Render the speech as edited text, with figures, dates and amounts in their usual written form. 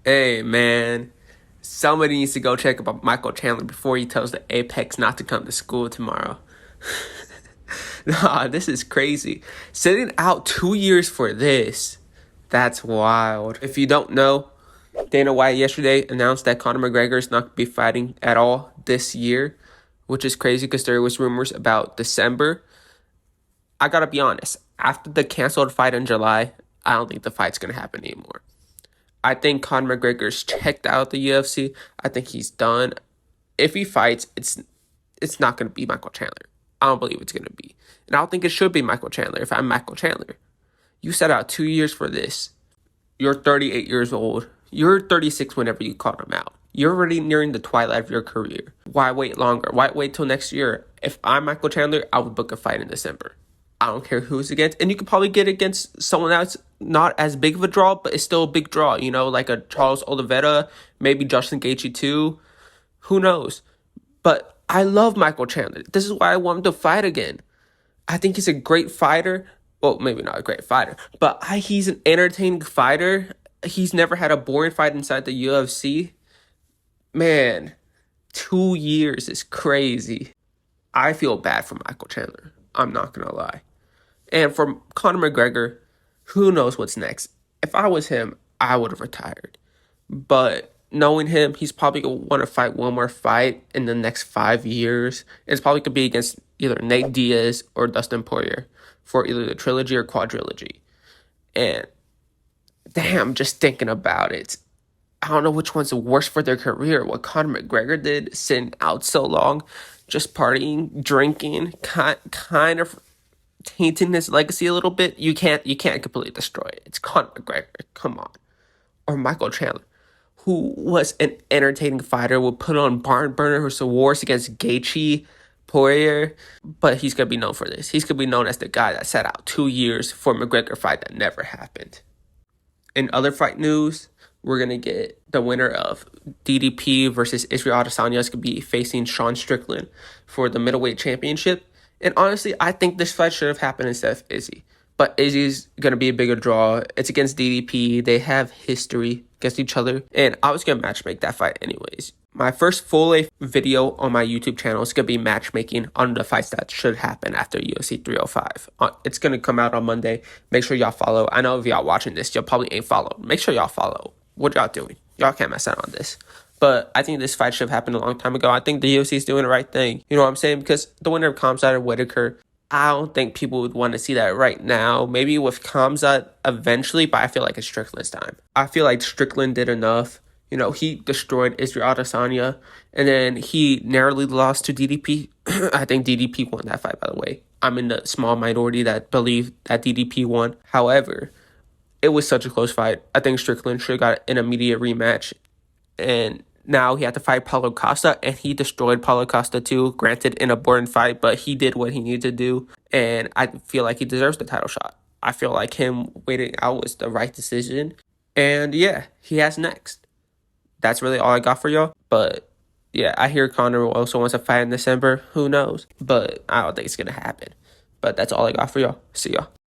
Hey man, somebody needs to go check about Michael Chandler before he tells the Apex not to come to school tomorrow. Nah, this is crazy. Sitting out 2 years for this. That's wild. If you don't know, Dana White yesterday announced that Conor McGregor is not going to be fighting at all this year, which is crazy because there was rumors about December. I gotta be honest, after the canceled fight in July, I don't think the fight's going to happen anymore. I think Conor McGregor's checked out the UFC. I think he's done. If he fights, it's not going to be Michael Chandler. I don't believe it's going to be. And I don't think it should be Michael Chandler if I'm Michael Chandler. You set out 2 years for this. You're 38 years old. You're 36 whenever you called him out. You're already nearing the twilight of your career. Why wait longer? Why wait till next year? If I'm Michael Chandler, I would book a fight in December. I don't care who's against. And you could probably get against someone that's not as big of a draw, but it's still a big draw. You know, like a Charles Oliveira, maybe Justin Gaethje too. Who knows? But I love Michael Chandler. This is why I want him to fight again. I think he's a great fighter. Well, maybe not a great fighter, but he's an entertaining fighter. He's never had a boring fight inside the UFC. Man, 2 years is crazy. I feel bad for Michael Chandler. I'm not going to lie. And for Conor McGregor, who knows what's next? If I was him, I would have retired. But knowing him, he's probably going to want to fight one more fight in the next 5 years. It's probably going to be against either Nate Diaz or Dustin Poirier for either the trilogy or quadrilogy. And damn, just thinking about it, I don't know which one's the worst for their career. What Conor McGregor did, sitting out so long, just partying, drinking, kind of tainting his legacy a little bit. You can't completely destroy it. It's Conor McGregor. Come on. Or Michael Chandler, who was an entertaining fighter, would put on barn burners wars against Gaethje, Poirier, but he's going to be known for this. He's going to be known as the guy that sat out 2 years for a McGregor fight that never happened. In other fight news, we're going to get the winner of DDP versus Israel Adesanya is going to be facing Sean Strickland for the middleweight championship. And honestly, I think this fight should have happened instead of Izzy. But Izzy's going to be a bigger draw. It's against DDP. They have history against each other. And I was going to matchmake that fight anyways. My first full-length video on my YouTube channel is going to be matchmaking on the fights that should happen after UFC 305. It's going to come out on Monday. Make sure y'all follow. I know if y'all watching this, y'all probably ain't followed. Make sure y'all follow. What y'all doing? Y'all can't mess out on this. But I think this fight should have happened a long time ago. I think the UFC is doing the right thing. You know what I'm saying? Because the winner of Khamzat and Whitaker, I don't think people would want to see that right now. Maybe with Khamzat eventually, but I feel like it's Strickland's time. I feel like Strickland did enough. You know, he destroyed Israel Adesanya, and then he narrowly lost to DDP. I think DDP won that fight, by the way. I'm in the small minority that believe that DDP won. However, it was such a close fight. I think Strickland should have got an immediate rematch. And now he had to fight Paulo Costa, and he destroyed Paulo Costa too. Granted, in a boring fight, but he did what he needed to do. And I feel like he deserves the title shot. I feel like him waiting out was the right decision. And yeah, he has next. That's really all I got for y'all. But yeah, I hear Conor also wants to fight in December. Who knows? But I don't think it's going to happen. But that's all I got for y'all. See y'all.